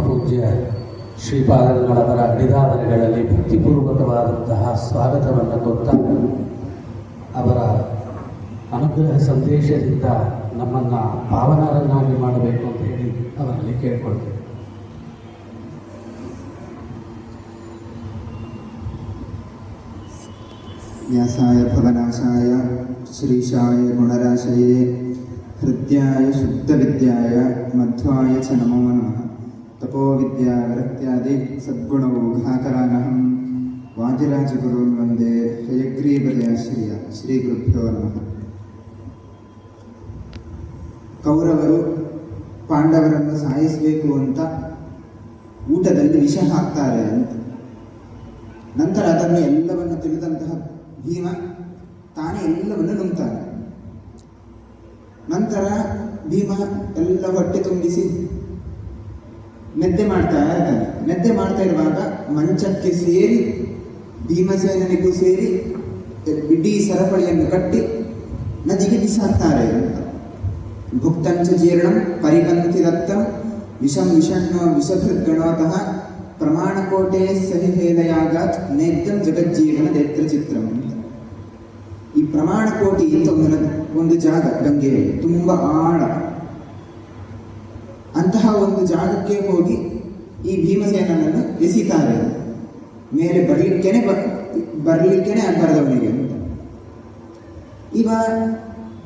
ಪೂಜ್ಯ ಶ್ರೀಪಾದಂಗಳವರ ಅಡಿದಾವರೆಗಳಲ್ಲಿ ಭಕ್ತಿಪೂರ್ವಕವಾದಂತಹ ಸ್ವಾಗತವನ್ನು ಕೊಡ್ತಾ ಅವರ ಅನುಗ್ರಹ ಸಂದೇಶದಿಂದ ನಮ್ಮನ್ನು ಪಾವನರನ್ನಾಗಿ ಮಾಡಬೇಕು ಅಂತ ಹೇಳಿ ಅವರಲ್ಲಿ ಕೇಳಿಕೊಳ್ತೇವೆ. ವ್ಯಾಸಾಯ ಭವನಾಶಾಯ ಶ್ರೀಶಾಯ ಗುಣರಾಶಯೇ ಹೃದ್ಯಾಯ ಶುದ್ಧವಿದ್ಯಾಯ ಮಧ್ವಾಯ ಚ ನಮೋ ನಮಃ. ತಪೋವಿದ್ಯಾ ವಿರಕ್ತ್ಯಾದಿ ಸದ್ಗುಣೌಘಾಕರಾನಹಂ ವಾದಿರಾಜಗುರುನ್ ವಂದೇ ಹಯಗ್ರೀವದಯಾಶ್ರಿಯ ಶ್ರೀ ಗುರುಭ್ಯೋ ನಮಃ. ಕೌರವರು ಪಾಂಡವರನ್ನು ಸಾಯಿಸಬೇಕು ಅಂತ ಊಟದಲ್ಲಿ ವಿಷ ಹಾಕ್ತಾರೆ ಅಂತ. ನಂತರ ಅದನ್ನು ಎಲ್ಲವನ್ನು ತಿಳಿದಂತಹ ಭೀಮ ತಾನೇ ಎಲ್ಲವನ್ನು ನುಂಗ್ತಾನೆ. ನಂತರ ಭೀಮ ಎಲ್ಲ ಹೊಟ್ಟೆ ತುಂಬಿಸಿ ನಿದ್ದೆ ಮಾಡ್ತಾ ಇರ್ತಾನೆ. ನಿದ್ದೆ ಮಾಡ್ತಾ ಇರುವಾಗ ಮಂಚಕ್ಕೆ ಸೇರಿ ಭೀಮಸೇನಿಗೂ ಸೇರಿ ಇಡೀ ಸರಪಳಿಯನ್ನು ಕಟ್ಟಿ ನದಿಗೆ ಬಿಸಾಕ್ತಾರೆ ಅಂತ. ಭುಕ್ತಂಚ ಜೀರ್ಣಂ ಪರಿಪಂಥಿ ದತ್ತಂ ವಿಷಂ ವಿಷಣ್ಣೋ ವಿಷಭೃದ್ಗಣೋತಃ ಪ್ರಮಾಣಕೋಟೆ ಸಹಿಹೇಲಯಾಗಾತ್ ನೇತ್ರಂ ಜಗಜ್ಜೀವನ ನೇತ್ರ ಚಿತ್ರಂ ಅಂತ. ಈ ಪ್ರಮಾಣಕೋಟಿ ಅಂತ ಒಂದು ಜಾಗ ಗಂಗೆಯಲ್ಲಿ ತುಂಬ ಆಳ. ಅಂತಹ ಒಂದು ಜಾಗಕ್ಕೆ ಹೋಗಿ ಈ ಭೀಮಸೇನನನ್ನು ಎಸಿತಾರೆ. ಮೇಲೆ ಬರ್ಲಿಕ್ಕೇನೆ ಬರದವನಿಗೆ ಅಂತ. ಇವ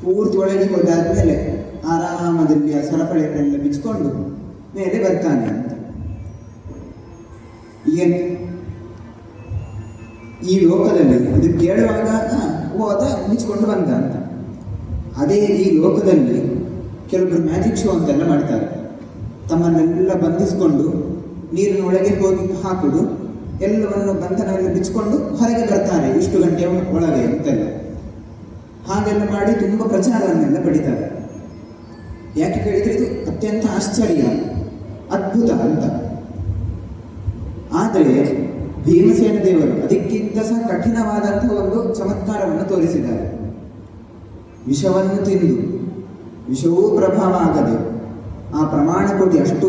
ಪೂರ್ತಿ ಒಳಗೆ ಹೋದಾದ್ಮೇಲೆ ಆರಾಮದಲ್ಲಿ ಆ ಸರಪಳಿಯನ್ನೆಲ್ಲ ಬಿಚ್ಕೊಂಡು ಮೇಲೆ ಬರ್ತಾನೆ ಅಂತ. ಈ ಲೋಕದಲ್ಲಿ ಅದು ಕೇಳುವಾಗ ಹೋದ ಮುಚ್ಕೊಂಡು ಬಂದ ಅಂತ. ಅದೇ ಈ ಲೋಕದಲ್ಲಿ ಕೆಲವೊಬ್ಬರು ಮ್ಯಾಜಿಕ್ ಶೋ ಅಂತೆಲ್ಲ ಮಾಡ್ತಾರೆ. ತಮ್ಮನ್ನೆಲ್ಲ ಬಂಧಿಸಿಕೊಂಡು ನೀರಿನ ಒಳಗೆ ಹೋಗಿ ಹಾಕುದು, ಎಲ್ಲವನ್ನು ಬಂಧನವನ್ನು ಬಿಚ್ಚಿಕೊಂಡು ಹೊರಗೆ ಬರ್ತಾರೆ ಇಷ್ಟು ಗಂಟೆಯ ಒಳಗೆ ಅಂತೆಲ್ಲ. ಹಾಗೆಲ್ಲ ಮಾಡಿ ತುಂಬ ಪ್ರಚಾರವನ್ನೆಲ್ಲ ಪಡಿತಾರೆ. ಯಾಕೆ ಕೇಳಿದ್ರೆ ಇದು ಅತ್ಯಂತ ಆಶ್ಚರ್ಯ, ಅದ್ಭುತ ಅಂತ. ಆದರೆ ಭೀಮಸೇನ ದೇವರು ಅದಕ್ಕಿಂತ ಸಹ ಕಠಿಣವಾದಂತಹ ಒಂದು ಚಮತ್ಕಾರವನ್ನು ತೋರಿಸಿದ್ದಾರೆ. ವಿಷವನ್ನು ತಿಂದು ವಿಷವೂ ಪ್ರಭಾವ ಆಗದೆ ಆ ಪ್ರಮಾಣ ಕೋಟಿ ಅಷ್ಟು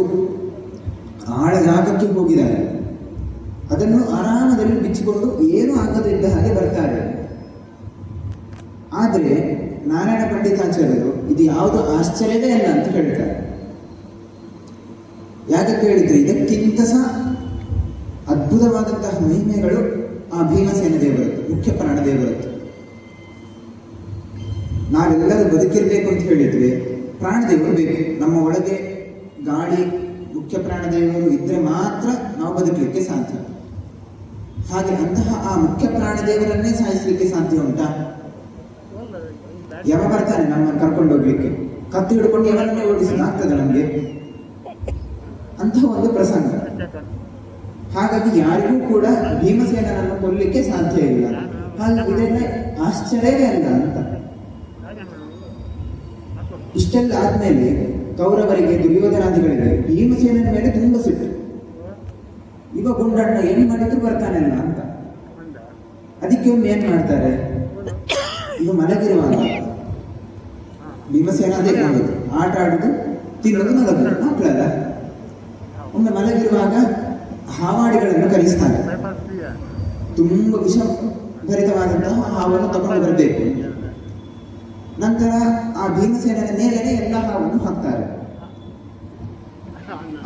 ಆಳ ಜಾಗಕ್ಕೆ ಹೋಗಿದ್ದಾರೆ. ಅದನ್ನು ಆರಾಮದಲ್ಲಿ ಬಿಚ್ಚಿಕೊಂಡು ಏನೂ ಆಗದಿದ್ದ ಹಾಗೆ ಬರ್ತಾರೆ. ಆದರೆ ನಾರಾಯಣ ಪಂಡಿತಾಚಾರ್ಯರು ಇದು ಯಾವುದು ಆಶ್ಚರ್ಯವೇ ಅಲ್ಲ ಅಂತ ಹೇಳ್ತಾರೆ. ಯಾಕೆ ಕೇಳಿದ್ರೆ ಇದಕ್ಕಿಂತ ಸಹ ಅದ್ಭುತವಾದಂತಹ ಮಹಿಮೆಗಳು ಆ ಭೀಮಸೇನ ದೇವರದ್ದು, ಮುಖ್ಯ ಪ್ರಾಣ ದೇವರದ್ದು. ನಾವೆಲ್ಲರೂ ಬದುಕಿರ್ಬೇಕು ಅಂತ ಹೇಳಿದ್ರೆ ಪ್ರಾಣದೇವರು ಬೇಕು. ನಮ್ಮ ಒಳಗೆ ಗಾಳಿ ಮುಖ್ಯ ಪ್ರಾಣದೇವರು ಇದ್ರೆ ಮಾತ್ರ ನಾವು ಬದುಕಲಿಕ್ಕೆ ಸಾಧ್ಯ. ಹಾಗೆ ಅಂತಹ ಆ ಮುಖ್ಯ ಪ್ರಾಣದೇವರನ್ನೇ ಸಾಯಿಸಲಿಕ್ಕೆ ಸಾಧ್ಯ ಉಂಟಾ? ಯಮ ಬರ್ತಾನೆ ನಮ್ಮನ್ನು ಕರ್ಕೊಂಡು ಹೋಗ್ಲಿಕ್ಕೆ, ಕತ್ತಿ ಹಿಡ್ಕೊಂಡು ಯವನ್ನೇ ಓಡಿಸಲಾಗ್ತದೆ ನಮಗೆ. ಅಂತಹ ಒಂದು ಪ್ರಸಂಗ. ಹಾಗಾಗಿ ಯಾರಿಗೂ ಕೂಡ ಭೀಮಸೇನನನ್ನು ಕೊಲ್ಲಿಕ್ಕೆ ಸಾಧ್ಯ ಇಲ್ಲ. ಹಾಗೆ ಇದೆಲ್ಲ ಆಶ್ಚರ್ಯವೇ ಅಲ್ಲ ಅಂತ. ಇಷ್ಟೆಲ್ಲ ಆದ್ಮೇಲೆ ಕೌರವರಿಗೆ, ದುರ್ಯೋಧನಾದಿಗಳಿಗೆ ಭೀಮಸೇನನ ಮೇಲೆ ತುಂಬ ಸಿಟ್ಟು. ಇವ ಗುಂಡಣ್ಣ ಏನು ಮಾಡಿದ್ರು ಬರ್ತಾನಲ್ಲ ಅಂತ. ಅದಕ್ಕೆ ಒಮ್ಮೆ ಏನ್ ಮಾಡ್ತಾರೆ, ಇವ ಮಲಗಿರುವಾಗ ಭೀಮಸೇನ ಅದೇ ಮಾಡೋದು, ಆಟ ಆಡುದು, ತಿನ್ನೋದು, ಮಲಗುದು, ಮಕ್ಕಳಲ್ಲ. ಒಮ್ಮೆ ಮಲಗಿರುವಾಗ ಹಾವಾಡಿಗಳನ್ನು ಕರೆಸ್ತಾರೆ. ತುಂಬ ವಿಷ ಭರಿತವಾದಂತಹ ಹಾವನ್ನು ತಗೊಂಡು ಬರಬೇಕು. ನಂತರ ಆ ಭೀಮಸೇನನ ಮೇಲೆನೆ ಎಲ್ಲ ಹಾವನ್ನು ಹಾಕ್ತಾರೆ.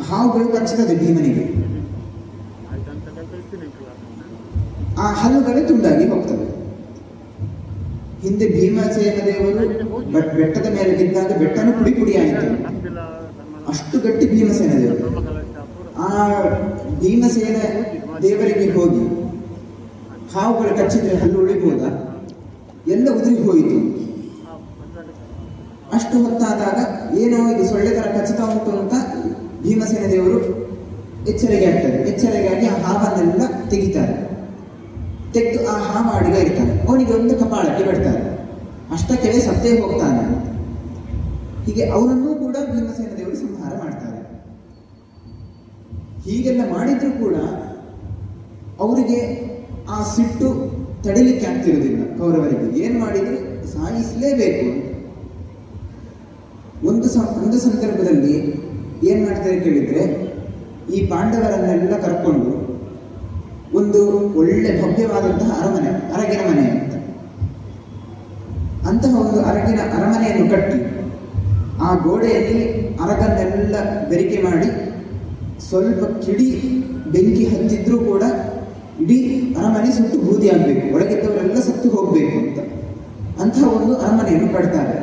ಹಾವುಗಳು ಕಚ್ಚುತ್ತದೆ ಭೀಮನಿಗೆ. ಆ ಹಲ್ಲುಗಳೇ ತುಂಡಾಗಿ ಹೋಗ್ತವೆ. ಹಿಂದೆ ಭೀಮಸೇನ ದೇವರು ಬೆಟ್ಟದ ಮೇಲೆ ಬಿದ್ದಾಗ ಬೆಟ್ಟನು ಪುಡಿ ಪುಡಿ ಆಯಿತು. ಅಷ್ಟು ಗಟ್ಟಿ ಭೀಮಸೇನ ದೇವರು. ಆ ಭೀಮಸೇನ ದೇವರಿಗೆ ಹೋಗಿ ಹಾವುಗಳು ಕಚ್ಚಿದ್ರೆ ಹಲ್ಲು ಉಳಿಬೋದ? ಎಲ್ಲ ಉದುರಿ ಹೋಯಿತು. ಅಷ್ಟು ಹೊತ್ತಾದಾಗ ಏನೋ ಇದು ಸೊಳ್ಳೆ ತರ ಕಚ್ಚುತ್ತಾ ಉಂಟು ಅಂತ ಭೀಮಸೇನ ದೇವರು ಎಚ್ಚರಿಕೆ ಆಗ್ತಾರೆ. ಎಚ್ಚರಿಕೆಯಾಗಿ ಆ ಹಾವನ್ನೆಲ್ಲ ತೆಗಿತಾರೆ. ತೆಗೆದು ಆ ಹಾವಾಡಿಗ ಇರ್ತಾನೆ, ಅವನಿಗೆ ಒಂದು ಕಪಾಳಕ್ಕೆ ಬಿಡ್ತಾರೆ. ಅಷ್ಟಕ್ಕೆ ಸತ್ತೇ ಹೋಗ್ತಾನೆ. ಹೀಗೆ ಅವನನ್ನೂ ಕೂಡ ಭೀಮಸೇನ ದೇವರು ಸಂಹಾರ ಮಾಡ್ತಾರೆ. ಹೀಗೆಲ್ಲ ಮಾಡಿದ್ರು ಕೂಡ ಅವರಿಗೆ ಆ ಸಿಟ್ಟು ತಡಿಲಿಕ್ಕೆ ಆಗ್ತಿರೋದಿಲ್ಲ. ಕೌರವರಿಗೆ ಏನು ಮಾಡಿದ್ರು ಸಾಯಿಸಲೇಬೇಕು. ಒಂದು ಸಂದರ್ಭದಲ್ಲಿ ಏನ್ ಮಾಡ್ತಾರೆ ಕೇಳಿದ್ರೆ, ಈ ಪಾಂಡವರನ್ನೆಲ್ಲ ಕರ್ಕೊಂಡು ಒಂದು ಒಳ್ಳೆ ಭವ್ಯವಾದಂತಹ ಅರಗಿನ ಮನೆ ಅಂತಹ ಒಂದು ಅರಮನೆಯನ್ನು ಕಟ್ಟಿ ಆ ಗೋಡೆಯಲ್ಲಿ ಅರಗನ್ನೆಲ್ಲ ಬೆರಿಕೆ ಮಾಡಿ ಸ್ವಲ್ಪ ಕಿಡಿ ಬೆಂಕಿ ಹತ್ತಿದ್ರೂ ಕೂಡ ಇಡೀ ಅರಮನೆ ಸುಟ್ಟು ಬೂದಿ ಆಗಬೇಕು, ಒಳಗಿದ್ದವರೆಲ್ಲ ಸತ್ತು ಹೋಗಬೇಕು ಅಂತಹ ಒಂದು ಅರಮನೆಯನ್ನು ಕಟ್ತಾರೆ.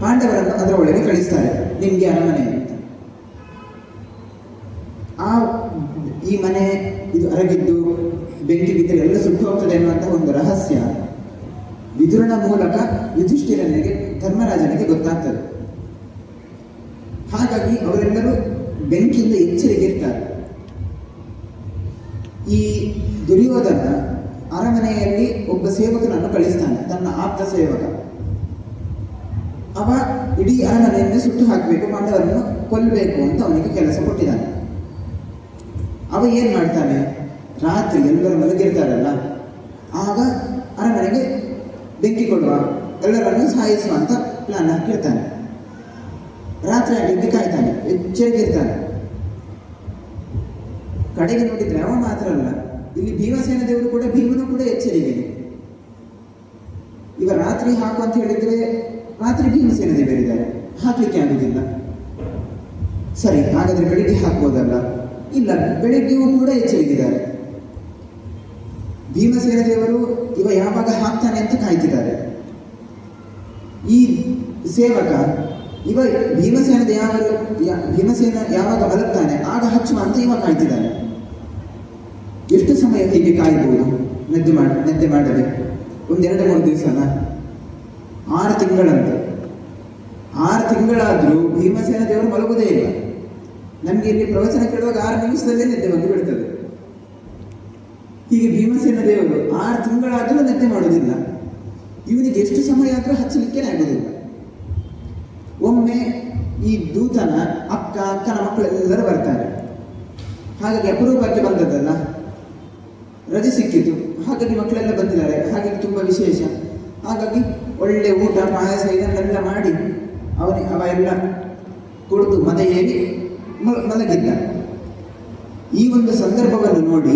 ಪಾಂಡವರನ್ನು ಅದರ ಒಳಗೆ ಕಳಿಸ್ತಾರೆ, ನಿಮ್ಗೆ ಅರಮನೆ ಅಂತ. ಈ ಮನೆ ಇದು ಅರಗಿದ್ದು ಬೆಂಕಿ ಬಿದ್ದರೆ ಎಲ್ಲ ಸುಟ್ಟು ಹೋಗ್ತದೆ ಎನ್ನುವಂತಹ ಒಂದು ರಹಸ್ಯ ವಿದುರನ ಮೂಲಕ ಯುಧಿಷ್ಠಿರನಿಗೆ, ಧರ್ಮರಾಜನಿಗೆ ಗೊತ್ತಾಗ್ತದೆ. ಹಾಗಾಗಿ ಅವರೆಲ್ಲರೂ ಬೆಂಕಿಯಿಂದ ಎಚ್ಚರಿಕೆ ಇರ್ತಾರೆ. ಈ ದುರ್ಯೋಧನ ಅರಮನೆಯಲ್ಲಿ ಒಬ್ಬ ಸೇವಕನನ್ನು ಕಳಿಸ್ತಾನೆ, ತನ್ನ ಆಪ್ತ ಸೇವಕ. ಅವ ಇಡೀ ಅರಮನೆಯನ್ನು ಸುಟ್ಟು ಹಾಕಬೇಕು, ಪಾಂಡವರನ್ನು ಕೊಲ್ಲಬೇಕು ಅಂತ ಅವನಿಗೆ ಕೆಲಸ ಕೊಟ್ಟಿದ್ದಾನೆ. ಅವ ಏನ್ ಮಾಡ್ತಾನೆ, ರಾತ್ರಿ ಎಲ್ಲರೂ ಮಲಗಿರ್ತಾರಲ್ಲ, ಆಗ ಅರಮನೆಗೆ ಬೆಂಕಿ ಕೊಡುವ, ಎಲ್ಲರನ್ನು ಸಾಯಿಸುವ ಅಂತ ಪ್ಲಾನ್ ಹಾಕಿರ್ತಾನೆ. ರಾತ್ರಿ ಆಗಿದ್ದು ಕಾಯ್ತಾನೆ, ಎಚ್ಚರಿಕಿರ್ತಾನೆ. ಕಡೆಗೆ ನೋಡಿದ್ರೆ ಅವ ಮಾತ್ರ ಅಲ್ಲ, ಇಲ್ಲಿ ಭೀಮಸೇನ ದೇವರು ಕೂಡ, ಭೀಮನು ಕೂಡ ಎಚ್ಚರಿಕೆ. ಇವ ರಾತ್ರಿ ಹಾಕು ಅಂತ ಹೇಳಿದ್ರೆ ರಾತ್ರಿ ಭೀಮಸೇನ ದೇವರಿದ್ದಾರೆ, ಹಾಕ್ಲಿಕ್ಕೆ ಆಗುದಿಲ್ಲ. ಸರಿ, ಹಾಗಾದ್ರೆ ಬೆಳಿಗ್ಗೆ ಹಾಕ್ಬೋದಲ್ಲ? ಇಲ್ಲ, ಬೆಳಿಗ್ಗೆಯೂ ಕೂಡ ಎಚ್ಚರಿಕಿದ್ದಾರೆ. ಭೀಮಸೇನ ದೇವರು ಇವ ಯಾವಾಗ ಹಾಕ್ತಾನೆ ಅಂತ ಕಾಯ್ತಿದ್ದಾರೆ. ಈ ಸೇವಕ ಇವ ಭೀಮಸೇನ ಯಾವಾಗ ಮಲಗ್ತಾನೆ ಆಗ ಹಚ್ಚುವ ಅಂತ ಇವ ಕಾಯ್ತಿದ್ದಾನೆ. ಎಷ್ಟು ಸಮಯ ಹೀಗೆ ಕಾಯ್ಬೋದು? ನಿದ್ದೆ ಮಾಡದೆ 1-2-3 ದಿವಸನ, 6 ತಿಂಗಳಂತೆ. 6 ತಿಂಗಳಾದ್ರೂ ಭೀಮಸೇನ ದೇವರು ಮಲಗುವುದೇ ಇಲ್ಲ. ನಮ್ಗೆ ಇಲ್ಲಿ ಪ್ರವಚನ ಕೇಳುವಾಗ 6 ನಿಮಿಷದಲ್ಲೇ ನಿದ್ದೆ ಬಂದು ಬಿಡ್ತದೆ. ಹೀಗೆ ಭೀಮಸೇನ ದೇವರು 6 ತಿಂಗಳಾದ್ರೂ ನಿದ್ದೆ ಮಾಡೋದಿಲ್ಲ. ಇವನಿಗೆ ಎಷ್ಟು ಸಮಯ ಆದ್ರೂ ಹಚ್ಚಲಿಕ್ಕೆ ಆಗೋದಿಲ್ಲ. ಒಮ್ಮೆ ಈ ದೂತನ ಅಕ್ಕನ ಮಕ್ಕಳೆಲ್ಲರೂ ಬರ್ತಾರೆ. ಹಾಗಾಗಿ ಅಪರೂಪಕ್ಕೆ ಬಂದದ್ದಲ್ಲ, ರಜೆ ಸಿಕ್ಕಿತು, ಹಾಗಾಗಿ ಮಕ್ಕಳೆಲ್ಲ ಬಂದಿದ್ದಾರೆ, ಹಾಗಾಗಿ ತುಂಬಾ ವಿಶೇಷ. ಹಾಗಾಗಿ ಒಳ್ಳೆ ಊಟ, ಪಾಯಸ ಇದನ್ನೆಲ್ಲ ಮಾಡಿ ಅವ ಎಲ್ಲ ಕುಡಿದು ಮದ ಏರಿ ಮಲಗಿದ್ದ. ಈ ಒಂದು ಸಂದರ್ಭವನ್ನು ನೋಡಿ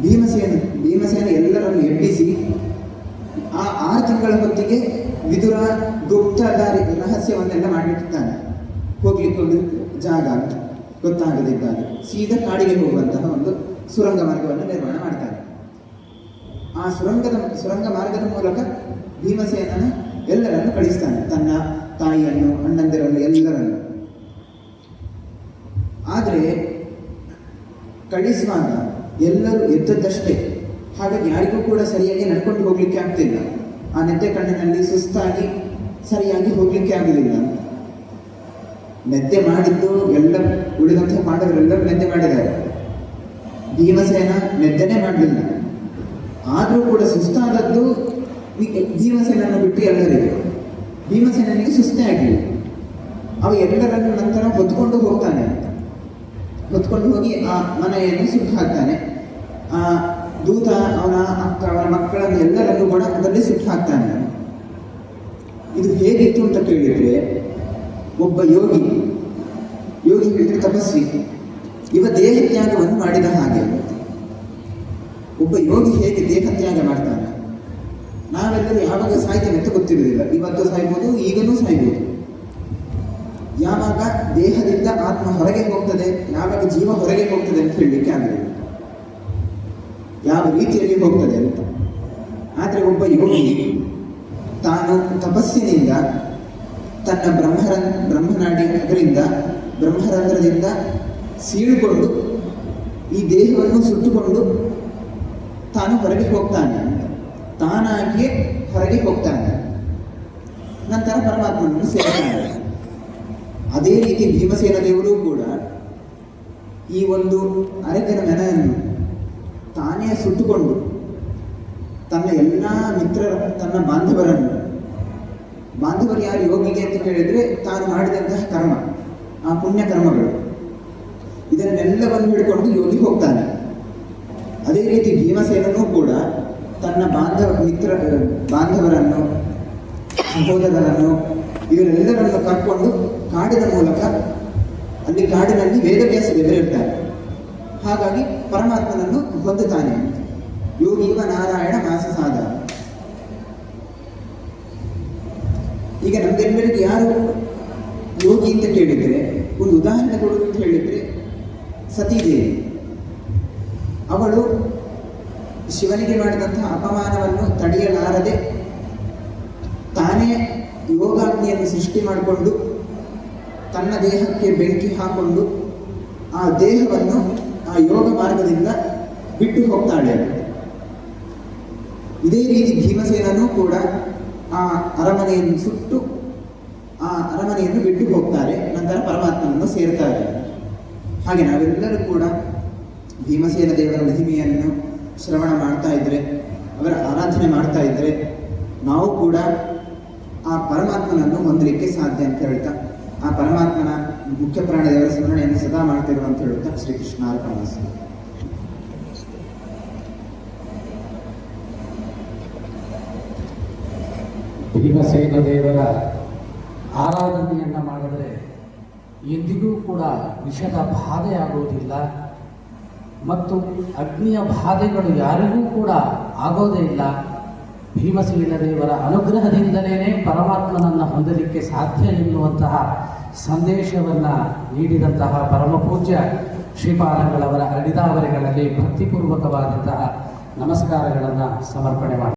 ಭೀಮಸೇನ ಎಲ್ಲರನ್ನು ಎಬ್ಬಿಸಿ ಆ 6 ತಿಂಗಳ ಹೊತ್ತಿಗೆ ವಿದುರ ಗುಪ್ತದಾರಿ ರಹಸ್ಯವನ್ನೆಲ್ಲ ಮಾಡಿರ್ತಾನೆ. ಹೋಗ್ಲಿಕ್ಕೆ ಒಂದು ಜಾಗ ಅಂತ ಗೊತ್ತಾಗದಿದ್ದಾಗ ಸೀದಾ ಕಾಡಿಗೆ ಹೋಗುವಂತಹ ಒಂದು ಸುರಂಗ ಮಾರ್ಗವನ್ನು ನಿರ್ಮಾಣ ಮಾಡ್ತಾನೆ. ಆ ಸುರಂಗ ಮಾರ್ಗದ ಮೂಲಕ ಭೀಮಸೇನನ ಎಲ್ಲರನ್ನು ಕಳಿಸ್ತಾನೆ, ತನ್ನ ತಾಯಿಯನ್ನು, ಅಣ್ಣಂದಿರನ್ನು, ಎಲ್ಲರನ್ನು. ಆದರೆ ಕಳಿಸುವಾಗ ಎಲ್ಲರೂ ಎದ್ದದ್ದಷ್ಟೇ, ಹಾಗಾಗಿ ಯಾರಿಗೂ ಕೂಡ ಸರಿಯಾಗಿ ನಡ್ಕೊಂಡು ಹೋಗ್ಲಿಕ್ಕೆ ಆಗ್ತಿಲ್ಲ. ಆ ನಿದ್ದೆ ಕಣ್ಣಿನಲ್ಲಿ ಸುಸ್ತಾಗಿ ಸರಿಯಾಗಿ ಹೋಗ್ಲಿಕ್ಕೆ ಆಗಲಿಲ್ಲ. ನಿದ್ದೆ ಮಾಡಿದ್ದು ಎಲ್ಲ ಉಳಿದಂತಹ ಪಾಂಡವರೆಲ್ಲರೂ ನಿದ್ದೆ ಮಾಡಿದ್ದಾರೆ. ಭೀಮಸೇನ ನಿದ್ದೆನೇ ಮಾಡಲಿಲ್ಲ. ಆದರೂ ಕೂಡ ಸುಸ್ತಾದದ್ದು ಭೀಮಸೇನನ್ನು ಬಿಟ್ಟು ಎಲ್ಲರಿಗೂ. ಭೀಮಸೇನಿಗೆ ಸುಸ್ತೇ ಆಗಲಿಲ್ಲ. ಅವ ಎಲ್ಲರನ್ನು ನಂತರ ಹೊತ್ಕೊಂಡು ಹೋಗ್ತಾನೆ. ಹೊತ್ಕೊಂಡು ಹೋಗಿ ಆ ಮನೆಯನ್ನು ಸುಟ್ಟು ಹಾಕ್ತಾನೆ. ಆ ದೂತ ಅವನ ಅಕ್ಕ, ಅವನ ಮಕ್ಕಳನ್ನು ಎಲ್ಲರನ್ನು ಕೂಡ ಅದರಲ್ಲಿ ಸುಟ್ಟು ಹಾಕ್ತಾನೆ. ಇದು ಹೇಗಿತ್ತು ಅಂತ ಕೇಳಿದ್ರೆ, ಒಬ್ಬ ಯೋಗಿ ಹೇಳಿದ್ರೆ ತಪಸ್ವಿ, ಇವ ದೇಹತ್ಯಾಗವನ್ನು ಮಾಡಿದ ಹಾಗೆ. ಒಬ್ಬ ಯೋಗಿ ಹೇಗೆ ದೇಹತ್ಯಾಗ ಮಾಡ್ತಾನೆ, ನಾವೆಲ್ಲರೂ ಯಾವಾಗ ಸಾಯ್ತೇವೆ ಅಂತ ಗೊತ್ತಿರುವುದಿಲ್ಲ. ಇವತ್ತು ಸಾಯ್ಬೋದು, ಈಗಲೂ ಸಾಯ್ಬೋದು. ಯಾವಾಗ ದೇಹದಿಂದ ಆತ್ಮ ಹೊರಗೆ ಹೋಗ್ತದೆ, ಯಾವಾಗ ಜೀವ ಹೊರಗೆ ಹೋಗ್ತದೆ ಅಂತ ಹೇಳಲಿಕ್ಕೆ ಆಗಲಿಲ್ಲ, ಯಾವ ರೀತಿಯಲ್ಲಿ ಹೋಗ್ತದೆ ಅಂತ. ಆದರೆ ಒಬ್ಬ ಯೋಗಿ ತಾನು ತಪಸ್ಸಿನಿಂದ ತನ್ನ ಬ್ರಹ್ಮನಾಡಿ ಅದರಿಂದ ಬ್ರಹ್ಮರಂಧ್ರದಿಂದ ಸೀಳ್ಕೊಂಡು ಈ ದೇಹವನ್ನು ಸುಟ್ಟುಕೊಂಡು ತಾನು ಹೊರಗೆ ಹೋಗ್ತಾನೆ ಅಂತ, ತಾನಾಗಿಯೇ ಹೊರಗೆ ಹೋಗ್ತಾನೆ. ನಂತರ ಪರಮಾತ್ಮನನ್ನು ಸೇರ್ತಾನೆ. ಅದೇ ರೀತಿ ಭೀಮಸೇನ ದೇವರು ಕೂಡ ಈ ಒಂದು ಅರಗಿನ ಮನೆಯನ್ನು ತಾನೇ ಸುಟ್ಟುಕೊಂಡು ತನ್ನ ಎಲ್ಲ ತನ್ನ ಬಾಂಧವರು ಯಾರು ಯೋಗಿಗೆ ಅಂತ ಕೇಳಿದ್ರೆ ತಾನು ಮಾಡಿದಂತಹ ಕರ್ಮ, ಆ ಪುಣ್ಯ ಕರ್ಮಗಳು, ಇದನ್ನೆಲ್ಲವನ್ನು ಹಿಡ್ಕೊಂಡು ಯೋಗಿ ಹೋಗ್ತಾನೆ. ಅದೇ ರೀತಿ ಭೀಮಸೇನೂ ಕೂಡ ತನ್ನ ಬಾಂಧವರನ್ನು, ಸಹೋದರರನ್ನು, ಇವರೆಲ್ಲರನ್ನು ಕರ್ಕೊಂಡು ಕಾಡಿನ ಮೂಲಕ ಅಲ್ಲಿ ಕಾಡಿನಲ್ಲಿ ವೇದವ್ಯಾಸ ದೇವರಿರ್ತಾರೆ. ಹಾಗಾಗಿ ಪರಮಾತ್ಮನನ್ನು ಹೊಂದುತ್ತಾನೆ. ಯೋಗೀವ ನಾರಾಯಣ ಮಾಸ ಸಾಧ. ಈಗ ನಮ್ಗೆಲ್ಲರಿಗೆ ಯಾರು ಯೋಗಿ ಅಂತ ಕೇಳಿದರೆ, ಒಂದು ಉದಾಹರಣೆ ಕೊಡುವುದು ಅಂತ ಹೇಳಿದರೆ ಸತೀದೇವಿ. ಅವಳು ಶಿವನಿಗೆ ಮಾಡಿದಂತಹ ಅಪಮಾನವನ್ನು ತಡೆಯಲಾರದೆ ತಾನೇ ಯೋಗಾಗ್ನಿಯನ್ನು ಸೃಷ್ಟಿ ಮಾಡಿಕೊಂಡು ತನ್ನ ದೇಹಕ್ಕೆ ಬೆಂಕಿ ಹಾಕೊಂಡು ಆ ದೇಹವನ್ನು ಆ ಯೋಗ ಮಾರ್ಗದಿಂದ ಬಿಟ್ಟು ಹೋಗ್ತಾಳೆ. ಇದೇ ರೀತಿ ಭೀಮಸೇನನೂ ಕೂಡ ಆ ಅರಮನೆಯನ್ನು ಸುಟ್ಟು ಆ ಅರಮನೆಯನ್ನು ಬಿಟ್ಟು ಹೋಗ್ತಾರೆ, ನಂತರ ಪರಮಾತ್ಮನನ್ನು ಸೇರ್ತಾರೆ. ಹಾಗೆ ನಾವೆಲ್ಲರೂ ಕೂಡ ಭೀಮಸೇನ ದೇವರ ಮಹಿಮೆಯನ್ನು ಶ್ರವಣ ಮಾಡ್ತಾ ಇದ್ರೆ, ಅವರ ಆರಾಧನೆ ಮಾಡ್ತಾ ಇದ್ರೆ ನಾವು ಕೂಡ ಆ ಪರಮಾತ್ಮನನ್ನು ಹೊಂದಲಿಕ್ಕೆ ಸಾಧ್ಯ ಅಂತ ಹೇಳ್ತಾ, ಆ ಪರಮಾತ್ಮನ ಮುಖ್ಯ ಪ್ರಾಣ ದೇವರ ಸ್ಮರಣೆಯನ್ನು ಸದಾ ಮಾಡ್ತಿರುವ ಅಂತ ಹೇಳುತ್ತಾ ಶ್ರೀಕೃಷ್ಣ ಅರ್ಪಣಮಸ್ತು. ಭೀಮಸೇನ ದೇವರ ಆರಾಧನೆಯನ್ನು ಮಾಡಿದರೆ ಎಂದಿಗೂ ಕೂಡ ವಿಷದ ಬಾಧೆ ಆಗುವುದಿಲ್ಲ ಮತ್ತು ಅಗ್ನಿಯ ಬಾಧೆಗಳು ಯಾರಿಗೂ ಕೂಡ ಆಗೋದೇ ಇಲ್ಲ. ಭೀಮಸೇನ ದೇವರ ಅನುಗ್ರಹದಿಂದಲೇ ಪರಮಾತ್ಮನನ್ನು ಹೊಂದಲಿಕ್ಕೆ ಸಾಧ್ಯ ಎನ್ನುವಂತಹ ಸಂದೇಶವನ್ನು ನೀಡಿದಂತಹ ಪರಮಪೂಜ್ಯ ಶ್ರೀಪಾದಂಗಳವರ ಅಡಿದಾವರೆಗಳಲ್ಲಿ ಭಕ್ತಿಪೂರ್ವಕವಾದಂತಹ ನಮಸ್ಕಾರಗಳನ್ನು ಸಮರ್ಪಣೆ ಮಾಡಿ